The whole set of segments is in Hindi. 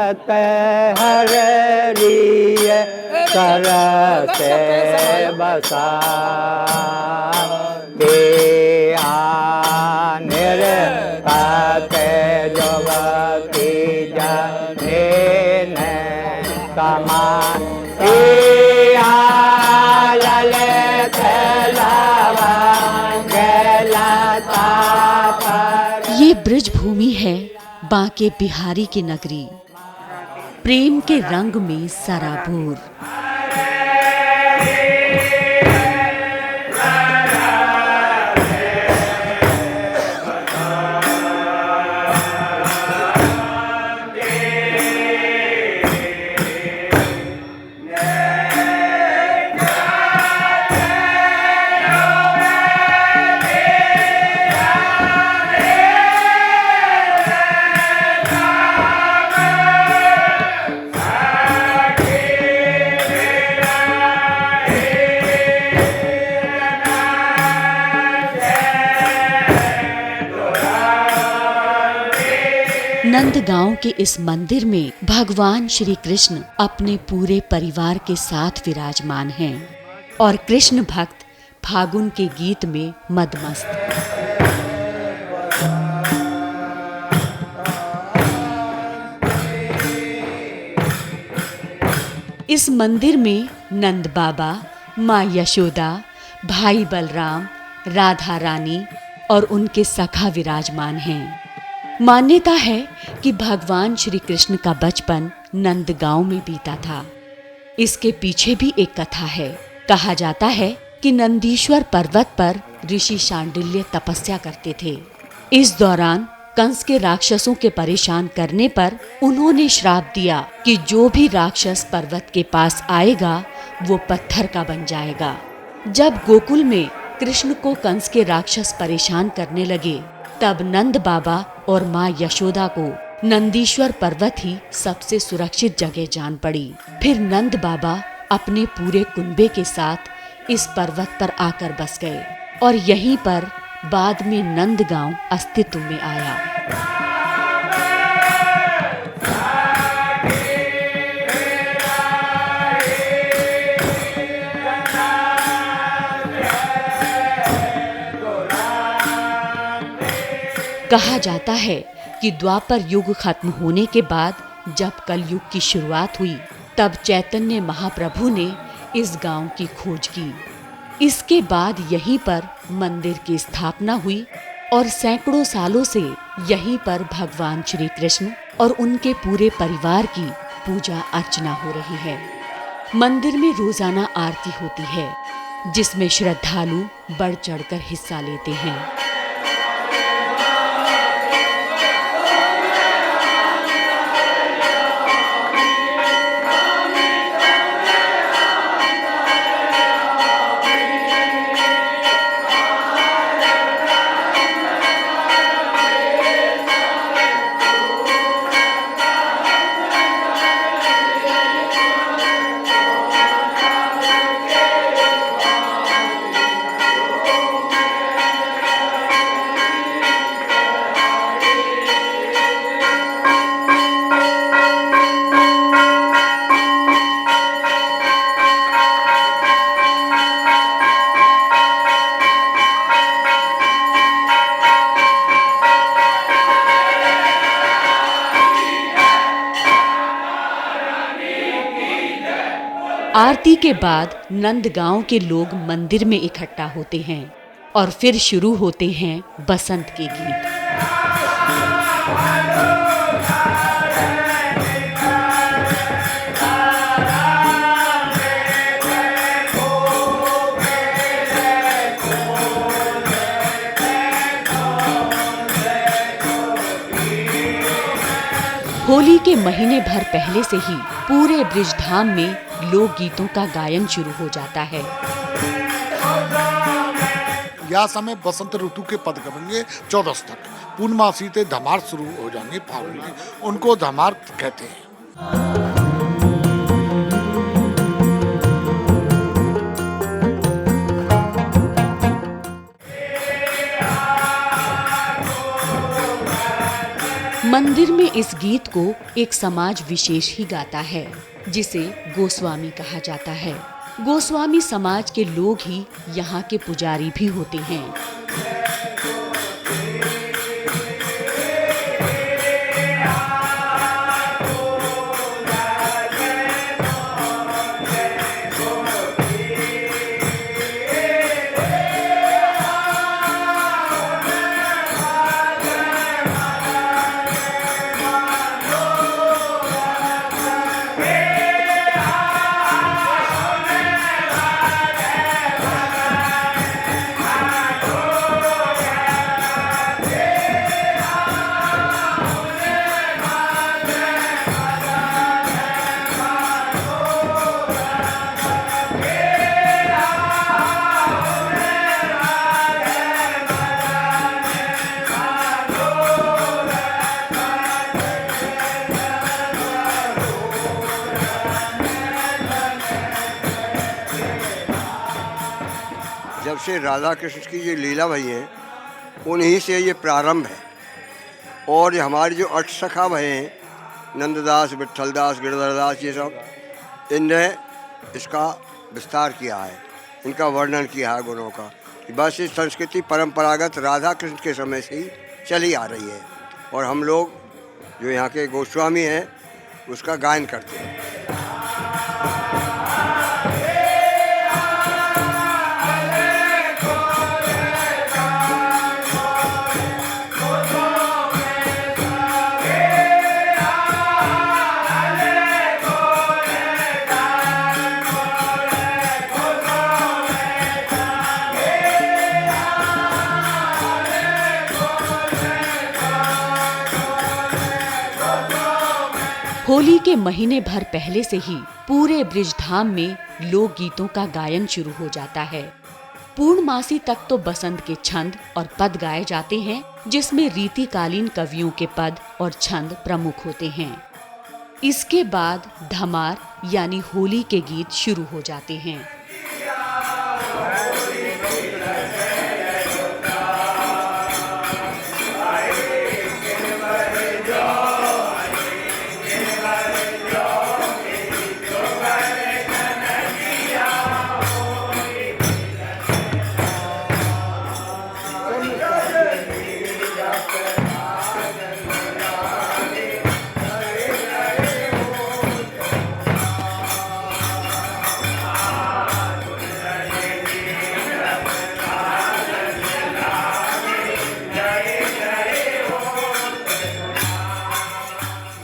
भक्त हरिय कर से बसा के निर्पत जगति जने कमा ये ब्रज भूमि है बांके बिहारी की नगरी, प्रेम के रंग में सराबोर। नंदगांव के इस मंदिर में भगवान श्री कृष्ण अपने पूरे परिवार के साथ विराजमान हैं और कृष्ण भक्त फागुन के गीत में मदमस्त। इस मंदिर में नंद बाबा, माँ यशोदा, भाई बलराम, राधा रानी और उनके सखा विराजमान हैं। मान्यता है कि भगवान श्री कृष्ण का बचपन नंदगांव में बीता था। इसके पीछे भी एक कथा है। कहा जाता है कि नंदीश्वर पर्वत पर ऋषि शांडिल्य तपस्या करते थे। इस दौरान कंस के राक्षसों के परेशान करने पर उन्होंने श्राप दिया कि जो भी राक्षस पर्वत के पास आएगा वो पत्थर का बन जाएगा। जब गोकुल में कृष्ण को कंस के राक्षस परेशान करने लगे, तब नंद बाबा और माँ यशोदा को नंदीश्वर पर्वत ही सबसे सुरक्षित जगह जान पड़ी। फिर नंद बाबा अपने पूरे कुनबे के साथ इस पर्वत पर आकर बस गए और यहीं पर बाद में नंदगांव अस्तित्व में आया। कहा जाता है कि द्वापर युग खत्म होने के बाद जब कलयुग की शुरुआत हुई, तब चैतन्य महाप्रभु ने इस गांव की खोज की। इसके बाद यहीं पर मंदिर की स्थापना हुई और सैकड़ों सालों से यहीं पर भगवान श्री कृष्ण और उनके पूरे परिवार की पूजा अर्चना हो रही है। मंदिर में रोजाना आरती होती है, जिसमें श्रद्धालु बढ़ चढ़कर हिस्सा लेते हैं। आरती के बाद नंदगांव के लोग मंदिर में इकट्ठा होते हैं और फिर शुरू होते हैं बसंत के गीत। होली के महीने भर पहले से ही पूरे ब्रिजधाम में लोकगीतों का गायन शुरू हो जाता है। यह समय बसंत ऋतु के पद करेंगे 14 तक। पूर्णमासी से धमार शुरू हो जाएंगे फागुन में, उनको धमार कहते हैं। मंदिर में इस गीत को एक समाज विशेष ही गाता है, जिसे गोस्वामी कहा जाता है। गोस्वामी समाज के लोग ही यहाँ के पुजारी भी होते हैं। जब से राधा कृष्ण की ये लीला भई है, उन्हीं से ये प्रारंभ है। और ये हमारी जो अष्ट सखा भये हैं, नंददास, विट्ठलदास, गिरधरदास, ये सब, इनने इसका विस्तार किया है, इनका वर्णन किया है गुणों का। बस ये संस्कृति परंपरागत राधा कृष्ण के समय से ही चली आ रही है, और हम लोग जो यहाँ के गोस्वामी हैं उसका गायन करते हैं। होली के महीने भर पहले से ही पूरे ब्रिजधाम में लोकगीतों का गायन शुरू हो जाता है। पूर्णमासी तक तो बसंत के छंद और पद गाए जाते हैं, जिसमें रीतिकालीन कवियों के पद और छंद प्रमुख होते हैं। इसके बाद धमार यानी होली के गीत शुरू हो जाते हैं।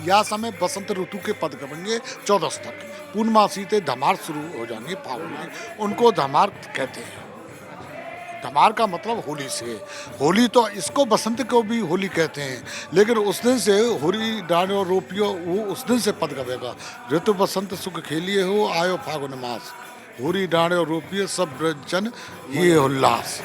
या समय बसंत ऋतु के पद करेंगे 14 तक। पूर्णमासी से धमार शुरू हो जाएंगे फागुन में, उनको धमार कहते हैं। धमार का मतलब होली से। होली तो इसको बसंत को भी होली कहते हैं, लेकिन उस दिन से होली डालो रोपियो, वो उस दिन से पद करेगा। ऋतु बसंत सुख खेलिए हो, आयो फागुन मास, होली डालो रोपियो सब जन ये उल्लास।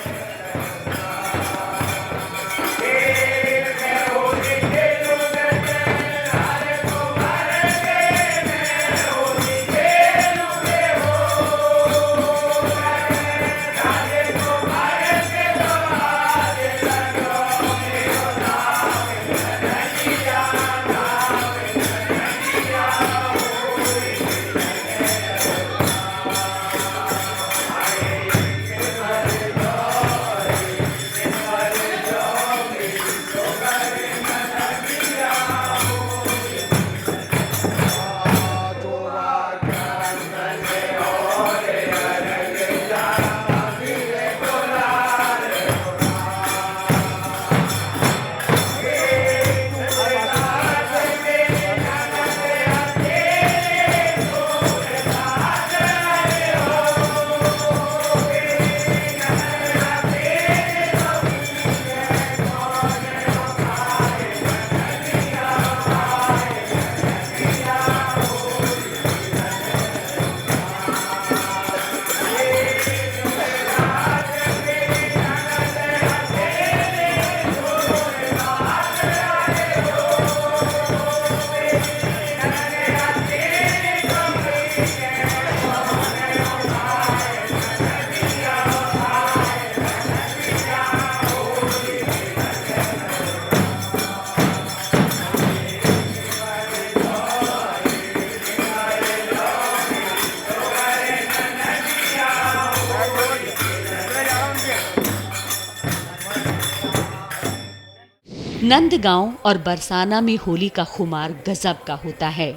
नंदगांव और बरसाना में होली का खुमार गजब का होता है।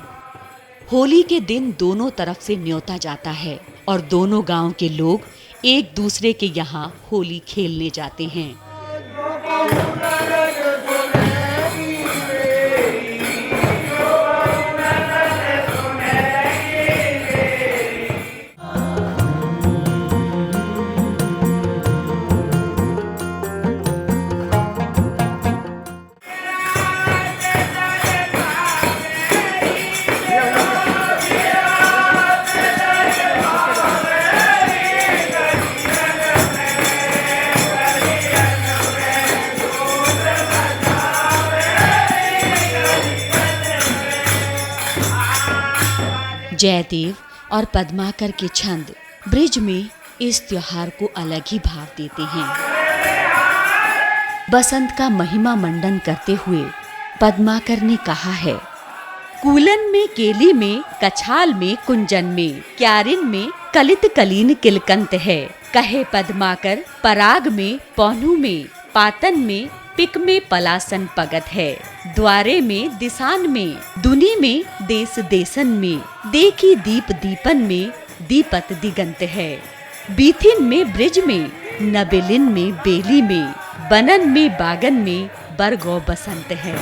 होली के दिन दोनों तरफ से न्योता जाता है और दोनों गांव के लोग एक दूसरे के यहाँ होली खेलने जाते हैं। जयदेव और पद्माकर के छंद ब्रिज में इस त्योहार को अलग ही भाव देते हैं। बसंत का महिमा मंडन करते हुए पद्माकर ने कहा है, कूलन में केली में कछाल में कुंजन में क्यारिन में कलित कलीन किलकंत है। कहे पद्माकर पराग में पौनू में पातन में पिक में पलासन पगत है। द्वारे में दिसान में दुनी में देश देसन में देखी दीप दीपन में दीपत दिगंत है। बीथिन में ब्रिज में नबेलिन में बेली में बनन में बागन में बरगो बसंत है।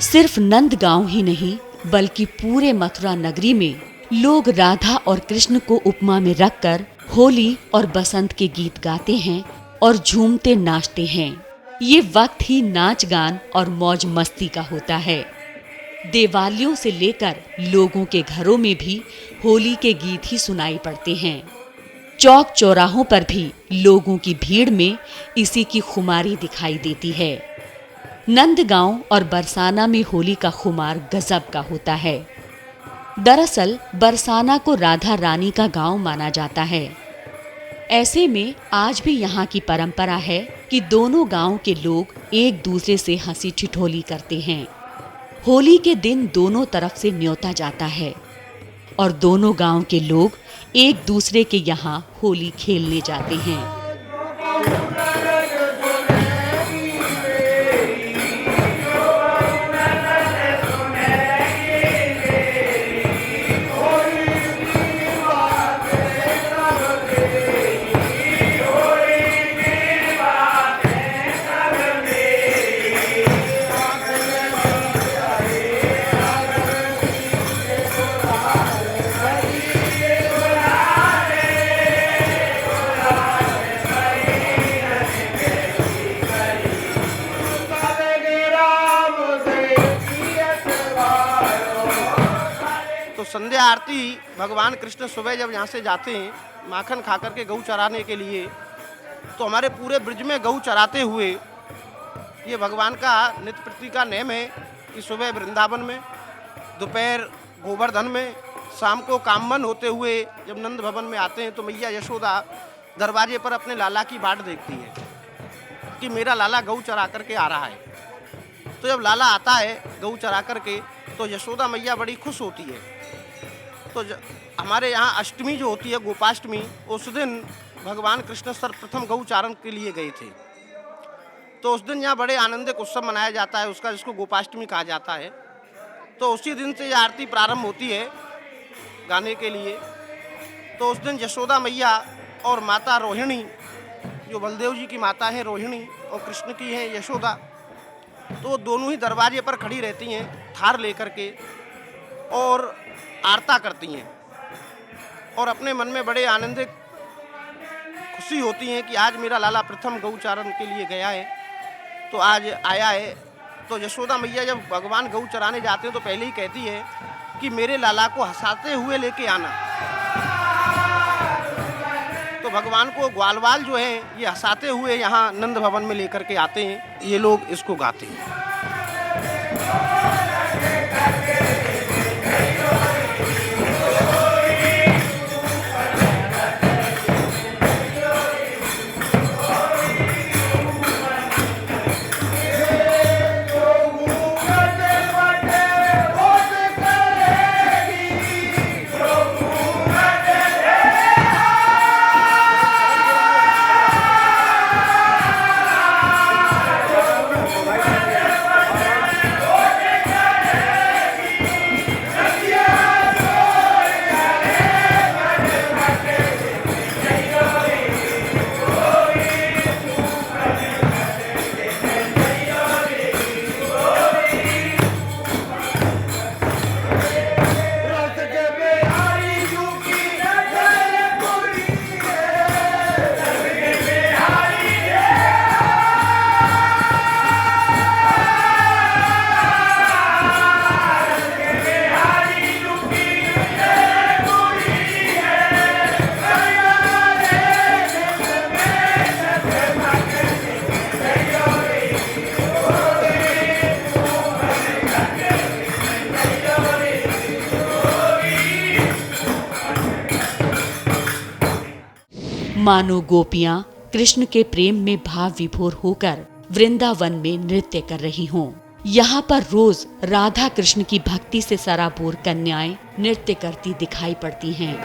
सिर्फ नंदगांव ही नहीं बल्कि पूरे मथुरा नगरी में लोग राधा और कृष्ण को उपमा में रखकर होली और बसंत के गीत गाते हैं और झूमते नाचते हैं। ये वक्त ही नाच गान और मौज मस्ती का होता है। दिवालियों से लेकर लोगों के घरों में भी होली के गीत ही सुनाई पड़ते हैं। चौक चौराहों पर भी लोगों की भीड़ में इसी की खुमारी दिखाई देती है। नंदगांव और बरसाना में होली का खुमार गजब का होता है। दरअसल बरसाना को राधा रानी का गांव माना जाता है। ऐसे में आज भी यहाँ की परंपरा है कि दोनों गांव के लोग एक दूसरे से हंसी ठिठोली करते हैं। होली के दिन दोनों तरफ से न्योता जाता है और दोनों गांव के लोग एक दूसरे के यहाँ होली खेलने जाते हैं। संध्या आरती भगवान कृष्ण सुबह जब यहाँ से जाते हैं माखन खा करके गऊ चराने के लिए, तो हमारे पूरे ब्रिज में गऊ चराते हुए ये भगवान का नित्य प्रति का नेम है कि सुबह वृंदावन में, दोपहर गोवर्धन में, शाम को कामवन होते हुए जब नंद भवन में आते हैं तो मैया यशोदा दरवाजे पर अपने लाला की बाट देखती है कि मेरा लाला गऊ चरा करके आ रहा है। तो जब लाला आता है गऊ चरा करके तो यशोदा मैया बड़ी खुश होती है। तो हमारे यहाँ अष्टमी जो होती है गोपाष्टमी, उस दिन भगवान कृष्ण सर्वप्रथम गऊ चारण के लिए गए थे। तो उस दिन यहाँ बड़े आनंदिक उत्सव मनाया जाता है, उसका जिसको गोपाष्टमी कहा जाता है। तो उसी दिन से यह आरती प्रारंभ होती है गाने के लिए। तो उस दिन यशोदा मैया और माता रोहिणी, जो बलदेव जी की माता है रोहिणी और कृष्ण की है यशोदा, तो दोनों ही दरवाजे पर खड़ी रहती हैं थार लेकर के और आरता करती हैं और अपने मन में बड़े आनंदित खुशी होती हैं कि आज मेरा लाला प्रथम गौचारण के लिए गया है, तो आज आया है। तो यशोदा मैया जब भगवान गऊ चराने जाते हैं तो पहले ही कहती है कि मेरे लाला को हंसाते हुए लेके आना। तो भगवान को ग्वालवाल जो है ये हंसाते हुए यहाँ नंद भवन में लेकर के आते हैं, ये लोग इसको गाते हैं। मानो गोपियां कृष्ण के प्रेम में भाव विभोर होकर वृंदावन में नृत्य कर रही हों। यहाँ पर रोज राधा कृष्ण की भक्ति से सराबोर कन्याएं नृत्य करती दिखाई पड़ती हैं।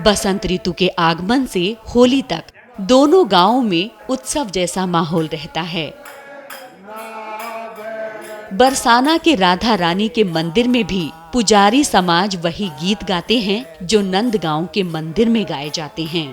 बसंत ऋतु के आगमन से होली तक दोनों गांवों में उत्सव जैसा माहौल रहता है। बरसाना के राधा रानी के मंदिर में भी पुजारी समाज वही गीत गाते हैं जो नंदगांव के मंदिर में गाए जाते हैं।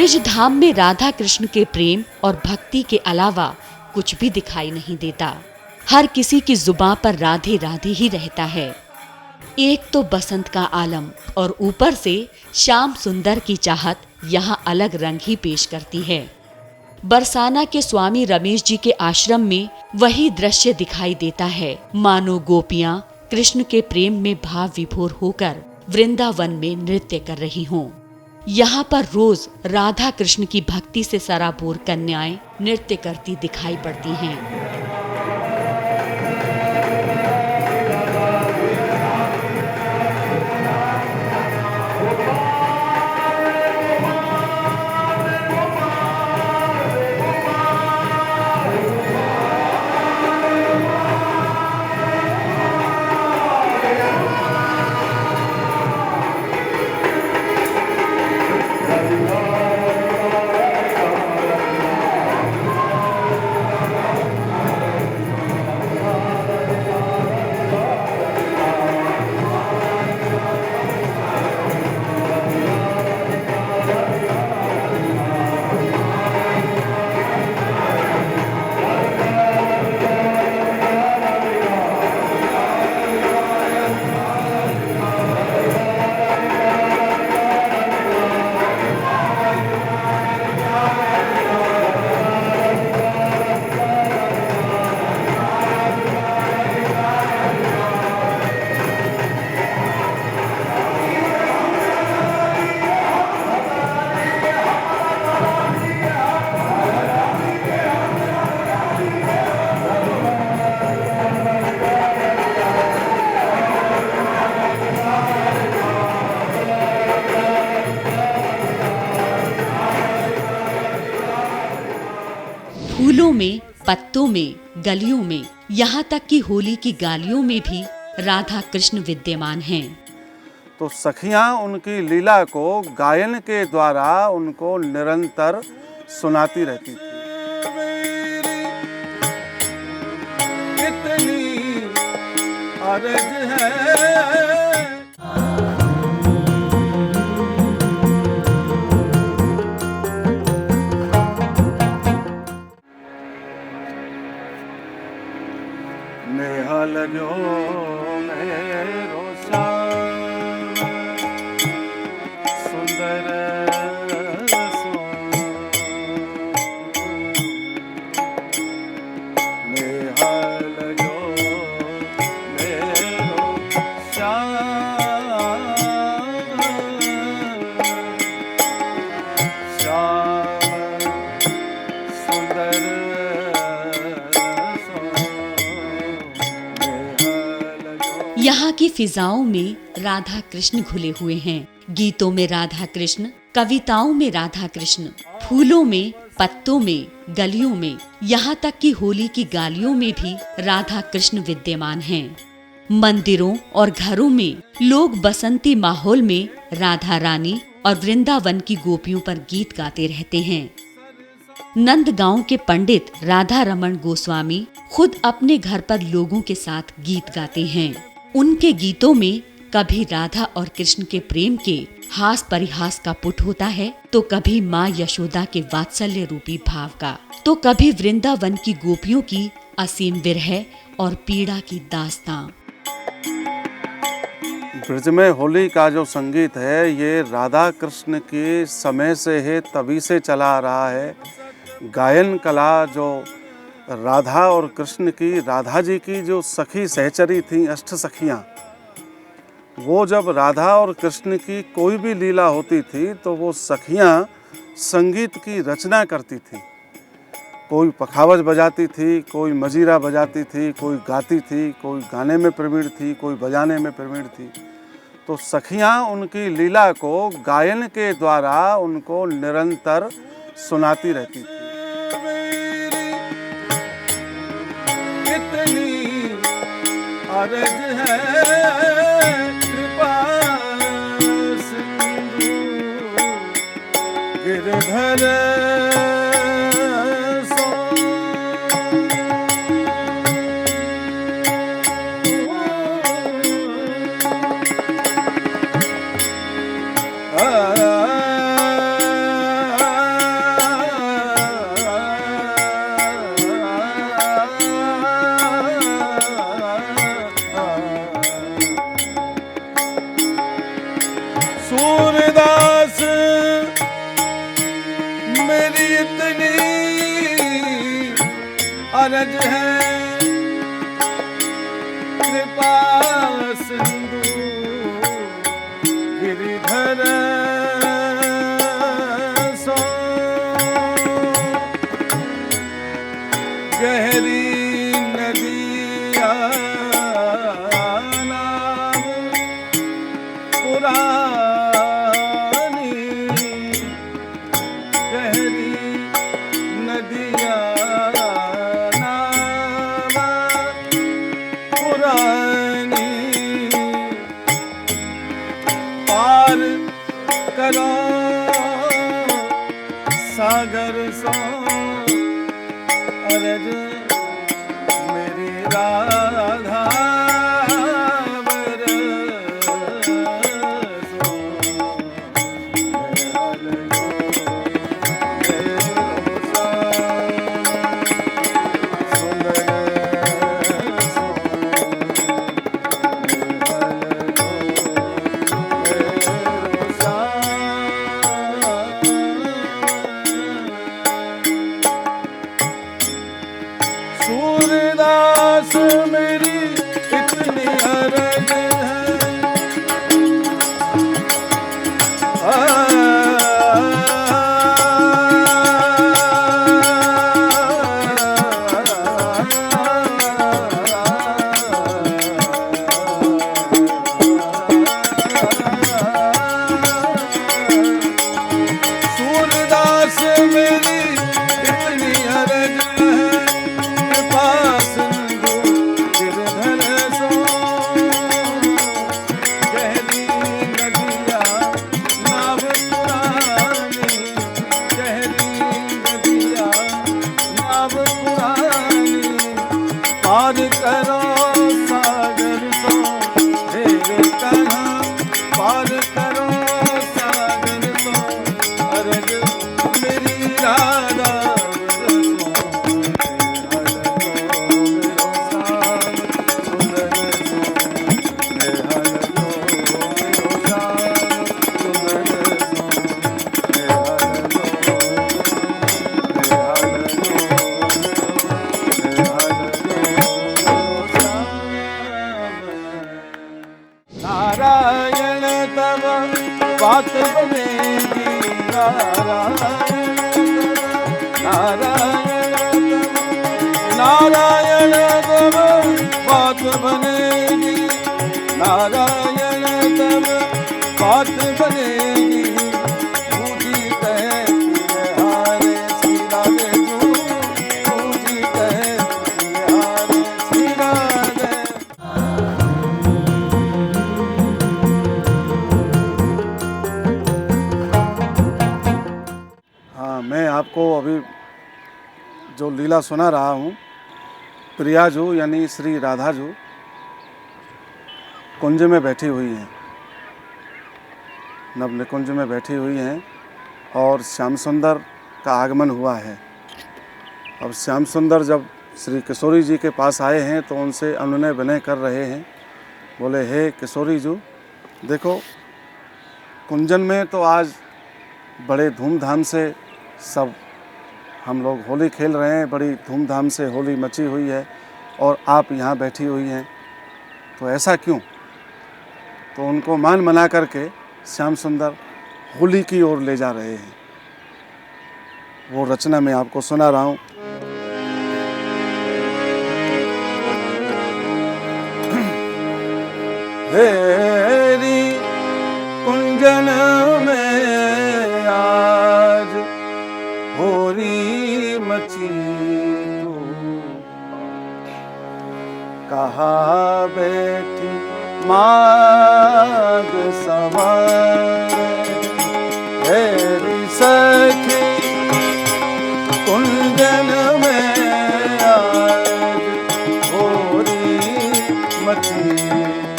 ब्रिज धाम में राधा कृष्ण के प्रेम और भक्ति के अलावा कुछ भी दिखाई नहीं देता। हर किसी की जुबान पर राधे राधे ही रहता है। एक तो बसंत का आलम और ऊपर से श्याम सुंदर की चाहत यहाँ अलग रंग ही पेश करती है। बरसाना के स्वामी रमेश जी के आश्रम में वही दृश्य दिखाई देता है, मानो गोपियां कृष्ण के प्रेम में भाव विभोर होकर वृंदावन में नृत्य कर रही हों। यहाँ पर रोज राधा कृष्ण की भक्ति से सराबोर कन्याएं नृत्य करती दिखाई पड़ती हैं। फूलों में, पत्तों में, गलियों में, यहाँ तक कि होली की गालियों में भी राधा कृष्ण विद्यमान हैं। तो सखियां उनकी लीला को गायन के द्वारा उनको निरंतर सुनाती रहती थी। इतनी अर्ज है नेहाल जो मेरो श्याम सुंदर सो नेहाल जो मेरो श्याम श्याम सुंदर यहाँ की फिजाओं में राधा कृष्ण घुले हुए हैं। गीतों में राधा कृष्ण, कविताओं में राधा कृष्ण, फूलों में, पत्तों में, गलियों में, यहाँ तक कि होली की गालियों में भी राधा कृष्ण विद्यमान हैं। मंदिरों और घरों में लोग बसंती माहौल में राधा रानी और वृंदावन की गोपियों पर गीत गाते रहते हैं। नंदगांव के पंडित राधा रमन गोस्वामी खुद अपने घर पर लोगों के साथ गीत गाते हैं। उनके गीतों में कभी राधा और कृष्ण के प्रेम के हास परिहास का पुट होता है, तो कभी माँ यशोदा के वात्सल्य रूपी भाव का, तो कभी वृंदावन की गोपियों की असीम विरह और पीड़ा की दास्तां। ब्रज में होली का जो संगीत है ये राधा कृष्ण के समय से है, तभी से चला आ रहा है। गायन कला जो राधा और कृष्ण की, राधा जी की जो सखी सहचरी थी, अष्ट सखियाँ, वो जब राधा और कृष्ण की कोई भी लीला होती थी तो वो सखियाँ संगीत की रचना करती थी। कोई पखावज बजाती थी, कोई मजीरा बजाती थी, कोई गाती थी, कोई गाने में प्रवीण थी, कोई बजाने में प्रवीण थी। तो सखियाँ उनकी लीला को गायन के द्वारा उनको निरंतर सुनाती रहती थी। इतनी अर्ज है कृपा सिंधु गिरधर अरज है कृपा सिंधु गिरिधर सो गहरी नदिया नाम पुरानी गहरी नदिया नाम पुरानी पार करो सागर सो अरज मेरी राधा बरसो सूरदास मेरी इतनी अरज सूरदास मेरी इतनी अरज कृपा सिंधु गिरधर सो गहरी नदिया नाव पुरानी गहरी नदिया नाव पुरानी पार करो सागर सो ढेर कहाँ पार करो सागर सो अरज मेरी राधा नारायण तब बात बनेगी नारायण तब बात बनेगी नारायण तब बात बनेगी पूजी कहती है हारे श्री राधे पूजी कहती है हारे श्री राधे। हाँ, मैं आपको अभी जो लीला सुना रहा हूँ, प्रियाजू यानी श्री राधाजू कुंज में बैठी हुई हैं, नव निकुंज में बैठी हुई हैं और श्याम सुंदर का आगमन हुआ है। अब श्याम सुंदर जब श्री किशोरी जी के पास आए हैं तो उनसे अनुनय विनय कर रहे हैं। बोले, हे किशोरी जी, देखो कुंजन में तो आज बड़े धूमधाम से सब हम लोग होली खेल रहे हैं, बड़ी धूमधाम से होली मची हुई है और आप यहाँ बैठी हुई हैं, तो ऐसा क्यों? तो उनको मान मना करके श्याम सुंदर होली की ओर ले जा रहे हैं। वो रचना मैं आपको सुना रहा हूँ। हेरी कुंजन में आज होरी मची तो कहा बैठी माग सवार हेरी सखी कुंजन में आज होरी मची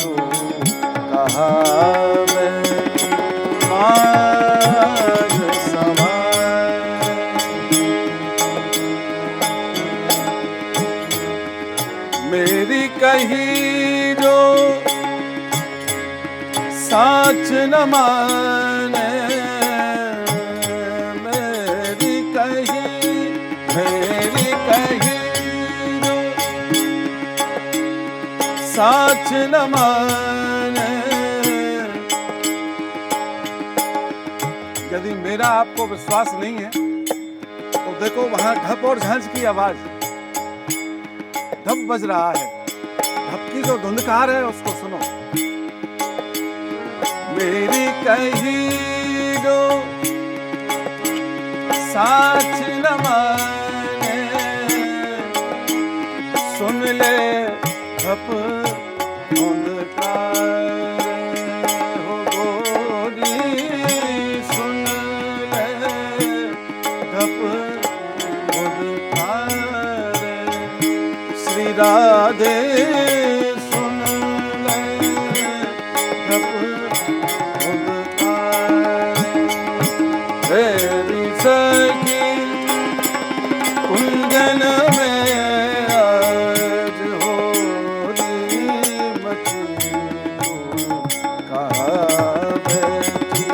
तो कहा बैठी माग सवार मेरी कही जो साच न माने मेरी कही साच न माने। यदि मेरा आपको विश्वास नहीं है तो देखो वहां ढप और झांझ की आवाज, ढप बज रहा है, ढप की जो धुंधकार है उसको सुनो। मेरी कही जो साच न माने, सुन ले ढप धुंधकार हो गोरी, सुन ले ढप धुंधकार। श्री राधे सुन ले ढप धुंधकार। तेरी सखी कुंजन में आज होली मची, कहाँ बैठी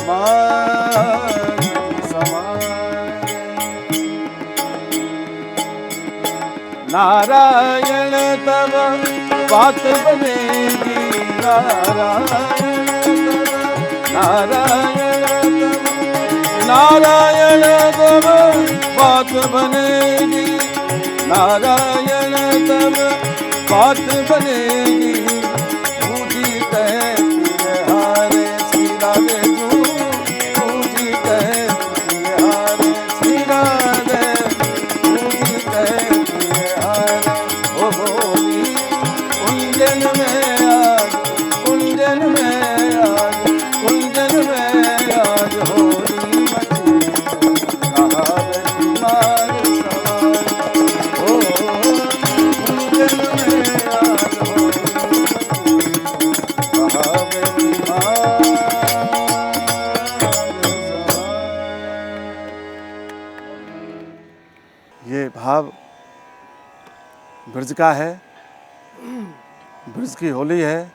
मान समाए। नारायण तब बात बनेगी, नारायण तब बात बनेगी, नारायण तब बात बनेगी। पूजी कहती है हारे श्री राधे तू, पूजी कहती है हारे श्री राधे, पूजी कहती है हारे ओ होली। कुंजन में आज, कुंजन में आज, कुंजन में आज होली मची, कहाँ बैठी मार सवार। ओ कुंजन में आज होली मची, कहाँ बैठी मार सवार। ये भाव ब्रज का है, ब्रज की होली है।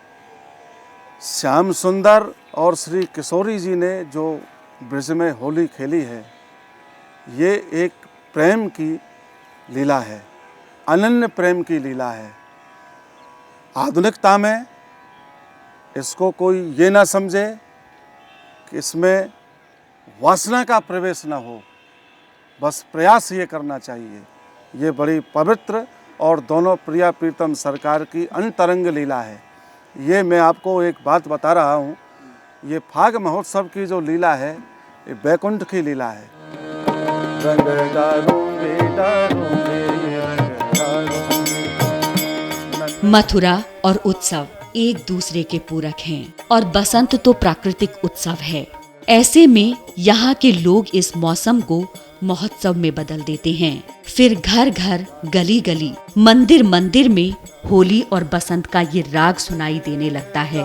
श्याम सुंदर और श्री किशोरी जी ने जो ब्रज में होली खेली है, ये एक प्रेम की लीला है, अनन्य प्रेम की लीला है। आधुनिकता में इसको कोई ये ना समझे कि इसमें वासना का प्रवेश ना हो, बस प्रयास ये करना चाहिए। ये बड़ी पवित्र और दोनों प्रिया प्रीतम सरकार की अंतरंग लीला है। ये मैं आपको एक बात बता रहा हूँ, ये फाग महोत्सव की जो लीला है, ये बैकुंठ की लीला है। रंग डालूंगे डालूंगे रंग डालूंगे। मथुरा और उत्सव एक दूसरे के पूरक हैं और बसंत तो प्राकृतिक उत्सव है। ऐसे में यहाँ के लोग इस मौसम को महोत्सव में बदल देते हैं। फिर घर घर, गली गली, मंदिर मंदिर में होली और बसंत का ये राग सुनाई देने लगता है।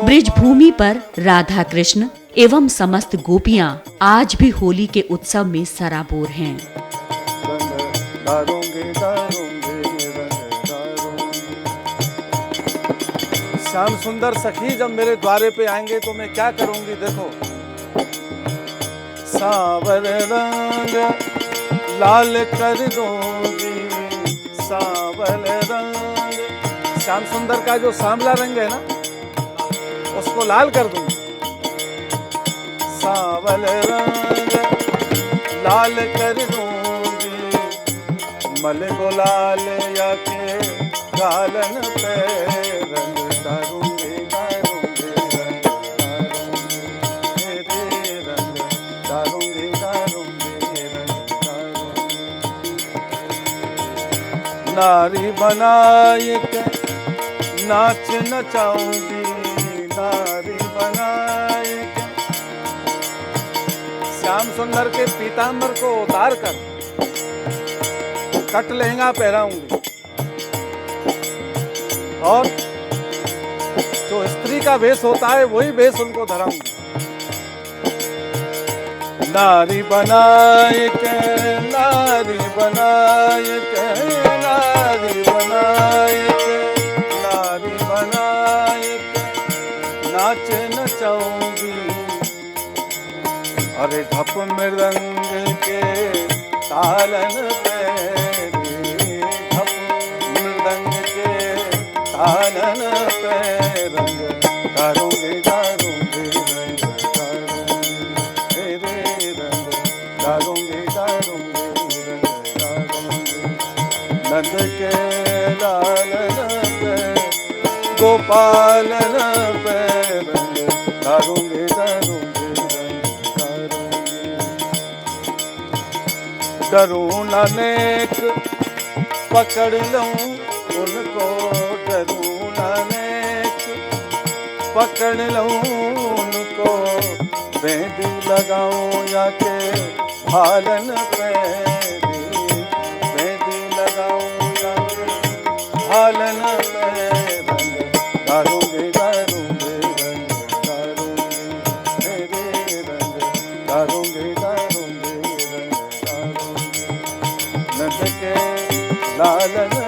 ब्रिज भूमि पर राधा कृष्ण एवं समस्त गोपियां आज भी होली के उत्सव में सराबोर हैं। श्याम सुंदर सखी जब मेरे द्वारे पे आएंगे तो मैं क्या करूंगी, देखो। सावर रंग लाल कर दूंगी, सावर रंग, श्याम सुंदर का जो सांवला रंग है ना, उसको लाल कर दूंगी। सावर रंग लाल कर दूंगी, मल को लाल या के गालन पे रंग डालूंगी, डालूंगी रंग डालूंगी, तेरे रंग डालूंगी, डालूंगी रंग डालूंगी। नारी बनाए के नाच नचाऊंगी, नारी बनाए के। श्याम सुंदर के पीतांबर को उतार कर कट लहंगा पहराऊंगी और जो स्त्री का वेश होता है वही वेश उनको धराऊंगी। नारी बनाए के, नारी बनाए के, नारी बनाए के, नारी बनाए के नाच नचाऊंगी। अरे ढप मृदंग के तालन पे, ढप डारूंगी डारूंगी रंग डारूंगी। नंद के लालन पे गोपालन पे रंग डारूंगी डारूंगी रंग डारूंगी। डरूं न नेक पकड़ लूं उनको, डरूं न नेक पकड़ लूं उनको, मेहंदी लगाऊं या के हालन पे, मेहंदी लगाऊं या के हालन पे रंग डारूंगी डारूंगी रंग डारूंगी, मेरे रंग डारूंगी डारूंगी रंग डारूंगी। नंद के लालन